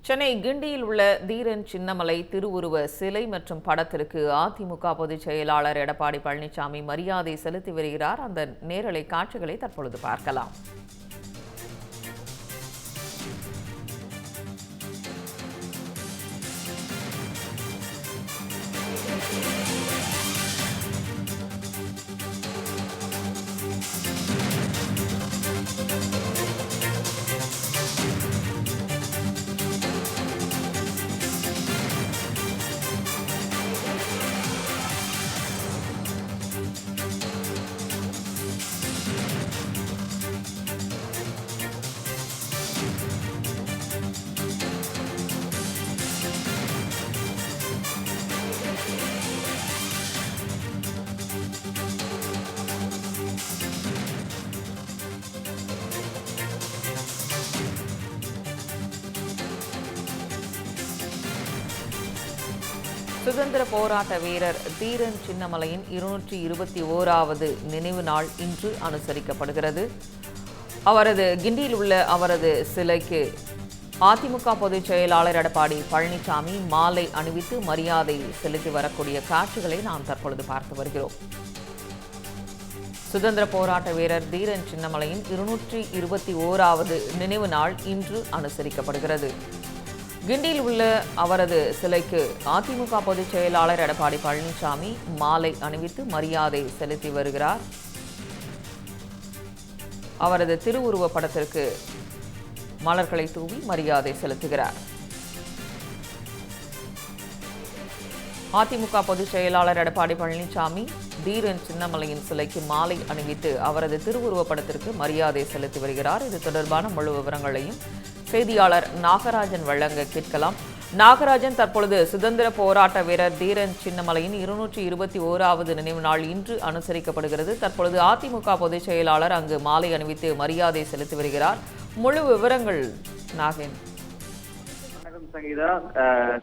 சென்னை கிண்டியில் உள்ள தீரன் சின்னமலை திருவுருவ சிலை மற்றும் படத்திற்கு அதிமுக பொதுச் செயலாளர் எடப்பாடி பழனிசாமி மரியாதை செலுத்தி வருகிறார். அந்த நேரலை காட்சிகளை தற்பொழுது பார்க்கலாம். சுதந்திர போராட்ட வீரர் தீரன் சின்னமலையின் 221வது நினைவு நாள் இன்று அனுசரிக்கப்படுகிறது. அவரது கிண்டியில் உள்ள அவரது சிலைக்கு அதிமுக பொதுச் செயலாளர் எடப்பாடி பழனிசாமி மாலை அணிவித்து மரியாதை செலுத்தி வரக்கூடிய காட்சிகளை நாம் தற்பொழுது பார்த்து வருகிறோம். சுதந்திர போராட்ட வீரர் தீரன் சின்னமலையின் 221வது நினைவு நாள் இன்று அனுசரிக்கப்படுகிறது. கிண்டியில் உள்ள அவரது சிலைக்கு அதிமுக பொதுச் செயலாளர் எடப்பாடி பழனிசாமி மாலை அணிவித்து மரியாதை செலுத்தி வருகிறார். அவரது திருவுருவ படத்திற்கு மலர்களை தூவி மரியாதை செலுத்துகிறார். அதிமுக பொதுச் செயலாளர் எடப்பாடி பழனிசாமி தீரன் சின்னமலையின் சிலைக்கு மாலை அணிவித்து அவரது திருவுருவ படத்திற்கு மரியாதை செலுத்தி வருகிறார். இது தொடர்பான முழு விவரங்களையும் செய்தியாளர் நாகராஜன் வழங்க கேட்கலாம். நாகராஜன், தற்பொழுது சுதந்திர போராட்ட வீரர் தீரன் சின்னமலையின் 221வது நினைவு நாள் இன்று அனுசரிக்கப்படுகிறது. தற்பொழுது அதிமுக பொதுச் செயலாளர் அங்கு மாலை அணிவித்து மரியாதை செலுத்தி வருகிறார். முழு விவரங்கள் நாகன். சங்கீதா,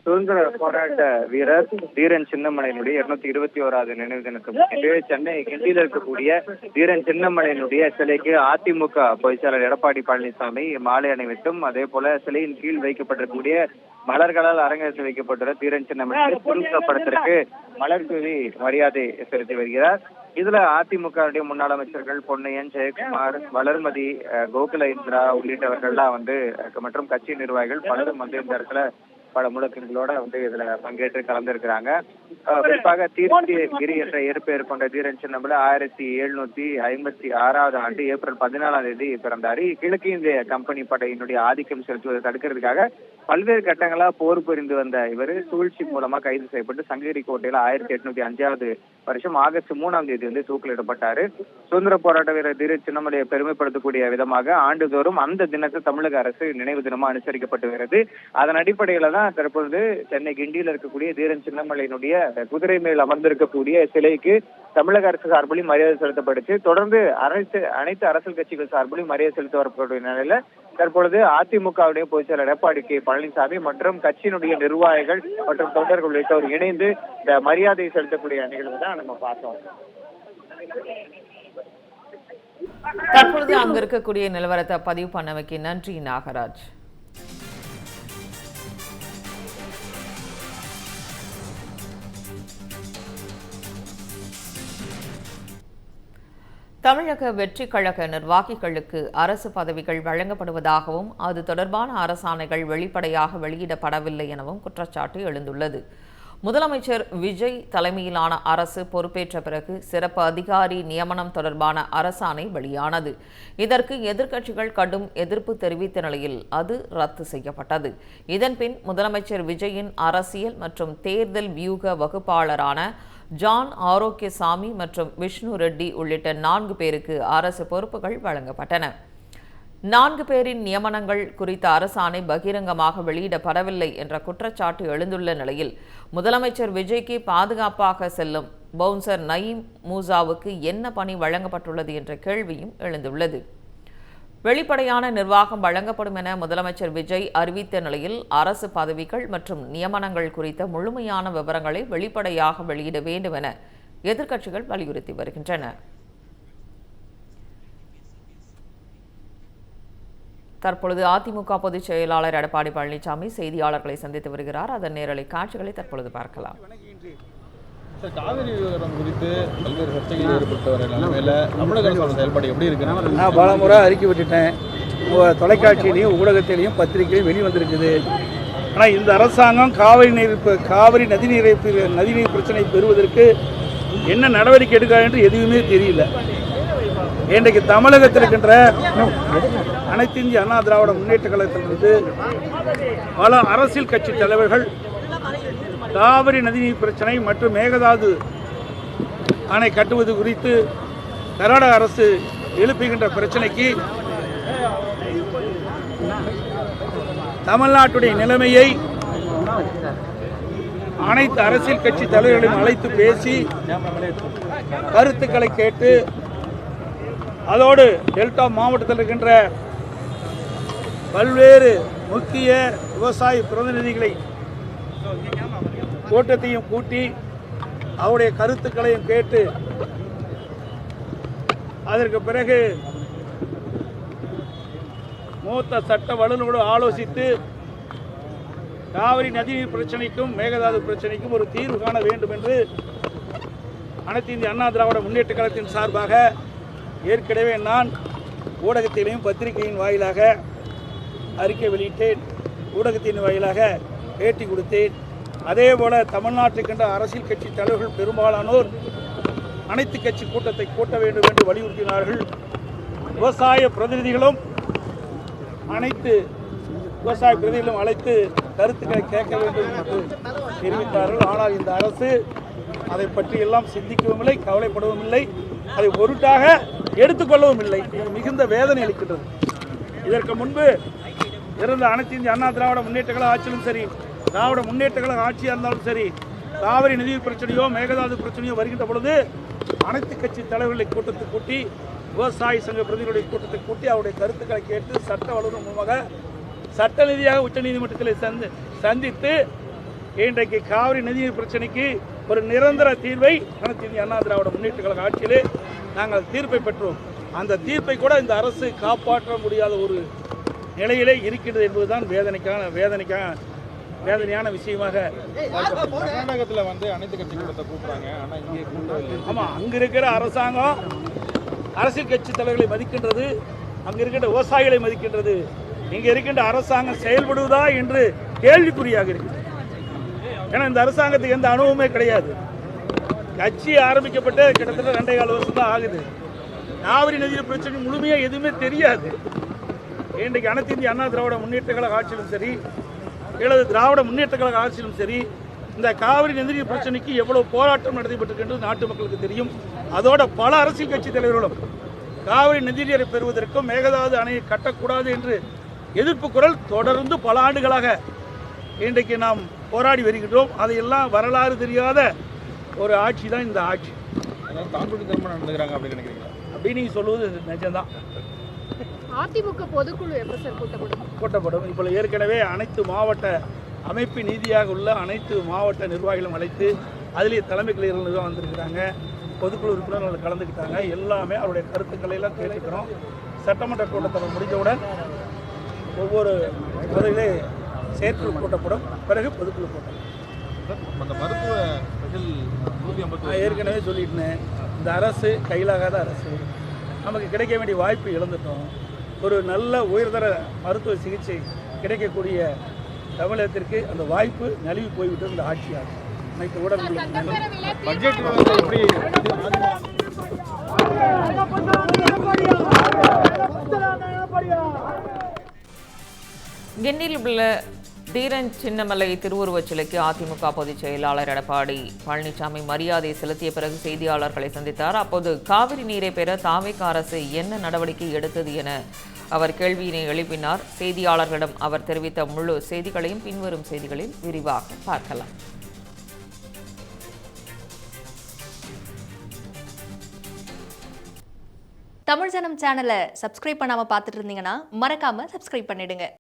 சுதந்திர போராட்ட வீரர் தீரன் சின்னமலையினுடைய 221வது நினைவு தினத்தை முன்னிட்டு சென்னை கிண்டியில் இருக்கக்கூடிய தீரன் சின்னமலையினுடைய சிலைக்கு அதிமுக பொதுச்செயலாளர் எடப்பாடி பழனிசாமி மாலை அணிவித்தும், அதே போல சிலையின் கீழ் வைக்கப்பட்டிருக்கக்கூடிய மலர்களால் அரங்கேற்றி வைக்கப்பட்டுள்ள தீரன் சின்னமலை படத்திற்கு மலர் தூவி மரியாதை செலுத்தி வருகிறார். இதுல அதிமுக முன்னாள் அமைச்சர்கள் பொன்னையன், ஜெயக்குமார், வளர்மதி, கோகுல இந்திரா உள்ளிட்டவர்கள்லாம் மற்றும் கட்சி நிர்வாகிகள் பலரும் இந்த இடத்துல பல முழக்கங்களோட இதுல பங்கேற்று கலந்திருக்கிறாங்க. குறிப்பாக தீர்த்திகிரி என்ற இயற்பெயர் கொண்ட தீரன் சின்னமலை 1756வது ஆண்டு ஏப்ரல் 14ஆம் தேதி பிறந்தாரு. கிழக்கு இந்திய கம்பெனி படையினுடைய ஆதிக்கம் செலுத்துவதை தடுக்கிறதுக்காக பல்வேறு கட்டங்களா போர் புரிந்து வந்த இவர் சூழ்ச்சி மூலமா கைது செய்யப்பட்டு சங்ககிரி கோட்டையில 1805வது வருஷம் ஆகஸ்ட் 3ஆம் தேதி தூக்கிலிடப்பட்டாரு. சுதந்திர போராட்ட வீரர் தீரன் சின்னமலையை பெருமைப்படுத்தக்கூடிய விதமாக ஆண்டுதோறும் அந்த தினத்தை தமிழக அரசு நினைவு தினமா அனுசரிக்கப்பட்டு வருகிறது. அதன் அடிப்படையில தான் தற்பொழுது சென்னை கிண்டியில் இருக்கக்கூடிய தீரன் சின்னமலையினுடைய குதிரை மேல் அமர்ந்திருக்கக்கூடிய சிலைக்கு தமிழக அரசு சார்பிலும் மரியாதை செலுத்தப்படுச்சு. தொடர்ந்து அனைத்து அரசியல் கட்சிகள் சார்பிலும் மரியாதை செலுத்த வரக்கூடிய நிலையில தற்பொழுது அதிமுகவுடைய பொதுச் செயலர் எடப்பாடி பழனிசாமி மற்றும் கட்சியினுடைய நிர்வாகிகள் மற்றும் தொண்டர்கள் உள்ளிட்டோர் இணைந்து இந்த மரியாதை செலுத்தக்கூடிய நிகழ்வு தான் நம்ம பார்த்தோம். தற்பொழுது அங்க இருக்கக்கூடிய நிலவரத்தை பதிவு பண்ணவைக்கு நன்றி நாகராஜ். தமிழக வெற்றி கழக நிர்வாகிகளுக்கு அரசு பதவிகள் வழங்கப்படுவதாகவும் அது தொடர்பான அரசாணைகள் வெளிப்படையாக வெளியிடப்படவில்லை எனவும் குற்றச்சாட்டு எழுந்துள்ளது. முதலமைச்சர் விஜய் தலைமையிலான அரசு பொறுப்பேற்ற பிறகு சிறப்பு அதிகாரி நியமனம் தொடர்பான அரசாணை வெளியானது. இதற்கு எதிர்க்கட்சிகள் கடும் எதிர்ப்பு தெரிவித்த நிலையில் அது ரத்து செய்யப்பட்டது. இதன்பின் முதலமைச்சர் விஜயின் அரசியல் மற்றும் தேர்தல் வியூக வகுப்பாளரான ஜான் ஆரோக்கியசாமி மற்றும் விஷ்ணு ரெட்டி உள்ளிட்ட 4 பேருக்கு அரசு பொறுப்புகள் வழங்கப்பட்டன. 4 பேரின் நியமனங்கள் குறித்த அரசாணை பகிரங்கமாக வெளியிடப்படவில்லை என்ற குற்றச்சாட்டு எழுந்துள்ள நிலையில் முதலமைச்சர் விஜய்க்கு பாதுகாப்பாக செல்லும் பவுன்சர் நயீம் மூசாவுக்கு என்ன பணி வழங்கப்பட்டுள்ளது என்ற கேள்வியும் எழுந்துள்ளது. வெளிப்படையான நிர்வாகம் வழங்கப்படும் என முதலமைச்சர் விஜய் அறிவித்த நிலையில் அரசு பதவிகள் மற்றும் நியமனங்கள் குறித்த முழுமையான விவரங்களை வெளிப்படையாக வெளியிட வேண்டும் என எதிர்க்கட்சிகள் வலியுறுத்தி வருகின்றன. தற்பொழுது அதிமுக பொதுச் செயலாளர் எடப்பாடி பழனிசாமி செய்தியாளர்களை சந்தித்து வருகிறார். அதன் நேரலை காட்சிகளை தற்பொழுது பார்க்கலாம். காவிரி விவகாரம் குறித்து பல்வேறு சர்ச்சைகள் ஏற்பட்டு வர நிலைமையில தமிழக அரசோட செயல்பாடு எப்படி இருக்கு? நான் பல முறை அறிக்கை விட்டுட்டேன். தொலைக்காட்சியிலையும் ஊடகத்திலையும் பத்திரிகையும் வெளிவந்திருக்குது. ஆனால் இந்த அரசாங்கம் காவிரி நதிநீர் பிரச்சனை பெறுவதற்கு என்ன நடவடிக்கை எடுக்க என்று எதுவுமே தெரியல. இன்றைக்கு தமிழகத்தில் இருக்கின்ற அனைத்து இந்திய அண்ணா திராவிட முன்னேற்ற கழகத்திலிருந்து பல அரசியல் கட்சி தலைவர்கள் காவிரி நதிநீர் பிரச்சனை மற்றும் மேகதாது அணை கட்டுவது குறித்து கர்நாடக அரசு எழுப்புகின்ற பிரச்சனைக்கு தமிழ்நாட்டுடைய நிலைமையை அனைத்து அரசியல் கட்சி தலைவர்களையும் அழைத்து பேசி கருத்துக்களை கேட்டு அதோடு டெல்டா மாவட்டத்தில் இருக்கின்ற பல்வேறு முக்கிய விவசாய பிரதிநிதிகளை கூட்டத்தையும் கூட்டி அவருடைய கருத்துக்களையும் கேட்டு அதற்கு பிறகு மூத்த சட்ட வல்லுநரோடு ஆலோசித்து காவிரி நதிநீர் பிரச்சனைக்கும் மேகதாது பிரச்சனைக்கும் ஒரு தீர்வு காண வேண்டும் என்று அனைத்து இந்திய அண்ணா திராவிட முன்னேற்ற கழகத்தின் சார்பாக ஏற்கனவே நான் ஊடகத்திலையும் பத்திரிகையின் வாயிலாக அறிக்கை வெளியிட்டேன். ஊடகத்தின் வாயிலாக பேட்டி கொடுத்தேன். அதே போல தமிழ்நாட்டில் கண்ட அரசியல் கட்சி தலைவர்கள் பெரும்பாலானோர் அனைத்து கட்சி கூட்டத்தை கூட்ட வேண்டும் என்று வலியுறுத்தினார்கள். விவசாய பிரதிநிதிகளும் அனைத்து விவசாய பிரதிநிதிகளும் அழைத்து கருத்துக்களை கேட்க வேண்டும் என்று தெரிவித்தார்கள். ஆனால் இந்த அரசு அதை பற்றி எல்லாம் சிந்திக்கவும் இல்லை, கவலைப்படவும் இல்லை, அதை பொருட்டாக எடுத்துக்கொள்ளவும் இல்லை. இது மிகுந்த வேதனை அளிக்கின்றது. இதற்கு முன்பு இருந்த அனைத்து இந்திய அண்ணா திராவிட முன்னேற்ற கழக ஆட்சியிலும் சரி, திராவிட முன்னேற்ற கழக ஆட்சியாக இருந்தாலும் சரி, காவிரி நதிநீர் பிரச்சனையோ மேகதாது பிரச்சனையோ வருகின்ற பொழுது அனைத்து கட்சி தலைவர்களை கூட்டத்தை கூட்டி விவசாய சங்க பிரதிநிதிகளுடைய கூட்டத்தை கூட்டி அவருடைய கருத்துக்களை கேட்டு சட்ட வல்லுநர் மூலமாக சட்ட ரீதியாக உச்சநீதிமன்றத்தில் சந்தித்து இன்றைக்கு காவிரி நதிநீர் பிரச்சனைக்கு ஒரு நிரந்தர தீர்வை அனைத்து இந்திய அண்ணா திராவிட முன்னேற்ற கழக ஆட்சியிலே நாங்கள் தீர்ப்பை பெற்றோம். அந்த தீர்ப்பை கூட இந்த அரசு காப்பாற்ற முடியாத ஒரு நிலையிலே இருக்கின்றது என்பதுதான் வேதனையான விஷயமாக. கர்நாடகத்தில் அனைத்து கட்சி கூட்டத்தை கூப்பிடுறாங்க, ஆனால் இங்கே கூட்டவில்லை. ஆமாம், அங்கே இருக்கிற அரசாங்கம் அரசியல் கட்சி தலைவர்களை மதிக்கின்றது, அங்கே இருக்கின்ற விவசாயிகளை மதிக்கின்றது. இங்கே இருக்கின்ற அரசாங்கம் செயல்படுவதா என்று கேள்விக்குறியாக இருக்கு. ஏன்னா இந்த அரசாங்கத்துக்கு எந்த அனுபவமே கிடையாது. கட்சி ஆரம்பிக்கப்பட்டு கிட்டத்தட்ட 2.25 வருஷம் தான் ஆகுது. காவிரி நதிநீர் பிரச்சனை முழுமையாக எதுவுமே தெரியாது. இன்றைக்கு அனைத்து இந்திய அண்ணா திராவிட முன்னேற்ற கழக ஆட்சியிலும் சரி, அல்லது திராவிட முன்னேற்ற கழக ஆட்சியிலும் சரி, இந்த காவிரி நதிநீர் பிரச்சனைக்கு எவ்வளவு போராட்டம் நடத்தப்பட்டிருக்கின்றது நாட்டு மக்களுக்கு தெரியும். அதோட பல அரசியல் கட்சி தலைவர்களும் காவிரி நதிநீரை பெறுவதற்கும் மேகதாது அணையை கட்டக்கூடாது என்று எதிர்ப்பு குரல் தொடர்ந்து பல ஆண்டுகளாக இன்றைக்கு நாம் போராடி வருகின்றோம். அதையெல்லாம் வரலாறு தெரியாத ஒரு ஆட்சி தான் இந்த ஆட்சி. நடந்துக்கிறாங்க அப்படின்னு நினைக்கிறீங்களா? அப்படின்னு நீங்கள் சொல்லுவது நிஜம்தான். அதிமுக பொதுக்குழு எப்போ சார் கூட்டப்படும்? இப்போ ஏற்கனவே அனைத்து மாவட்ட அமைப்பு நீதியாக உள்ள அனைத்து மாவட்ட நிர்வாகிகளும் அழைத்து அதிலேயே தலைமை கலைஞர்கள் தான் வந்திருக்கிறாங்க. பொதுக்குழு உறுப்பினர்கள் கலந்துக்கிட்டாங்க. எல்லாமே அவருடைய கருத்துக்களை எல்லாம் கேட்டுக்கிறோம். சட்டமன்ற கூட்டத்தொடர் முடிந்தவுடன் ஒவ்வொரு முறையிலே செயற்குழு கூட்டப்படும், பிறகு பொதுக்குழு கூட்டம். அந்த மருத்துவ நான் ஏற்கனவே சொல்லிட்டேன், இந்த அரசு கையிலாகாத அரசு. நமக்கு கிடைக்க வேண்டிய வாய்ப்பு இழந்துட்டோம். ஒரு நல்ல உயர்தர மருத்துவ சிகிச்சை கிடைக்கக்கூடிய தமிழகத்திற்கு அந்த வாய்ப்பு நழுவி போய்விட்டது இந்த ஆட்சியாகும். அனைத்து ஊடகங்களும் பட்ஜெட் எப்படி கிண்டியில் உள்ள தீரன் சின்னமலை திருவுருவச் சிலைக்கு அதிமுக பொதுச் செயலாளர் எடப்பாடி பழனிசாமி மரியாதை செலுத்திய பிறகு செய்தியாளர்களை சந்தித்தார். அப்போது காவிரி நீரை பெற தாவேக அரசு என்ன நடவடிக்கை எடுத்தது என அவர் கேள்வியினை எழுப்பினார். செய்தியாளர்களிடம் அவர் தெரிவித்த முழு செய்திகளையும் பின்வரும் செய்திகளில் விரிவாக பார்க்கலாம். தமிழ் ஜனம் சேனலை சப்ஸ்கிரைப் பண்ணாமல் பார்த்துட்டு இருந்தீங்கன்னா மறக்காமல் சப்ஸ்கிரைப் பண்ணிடுங்க.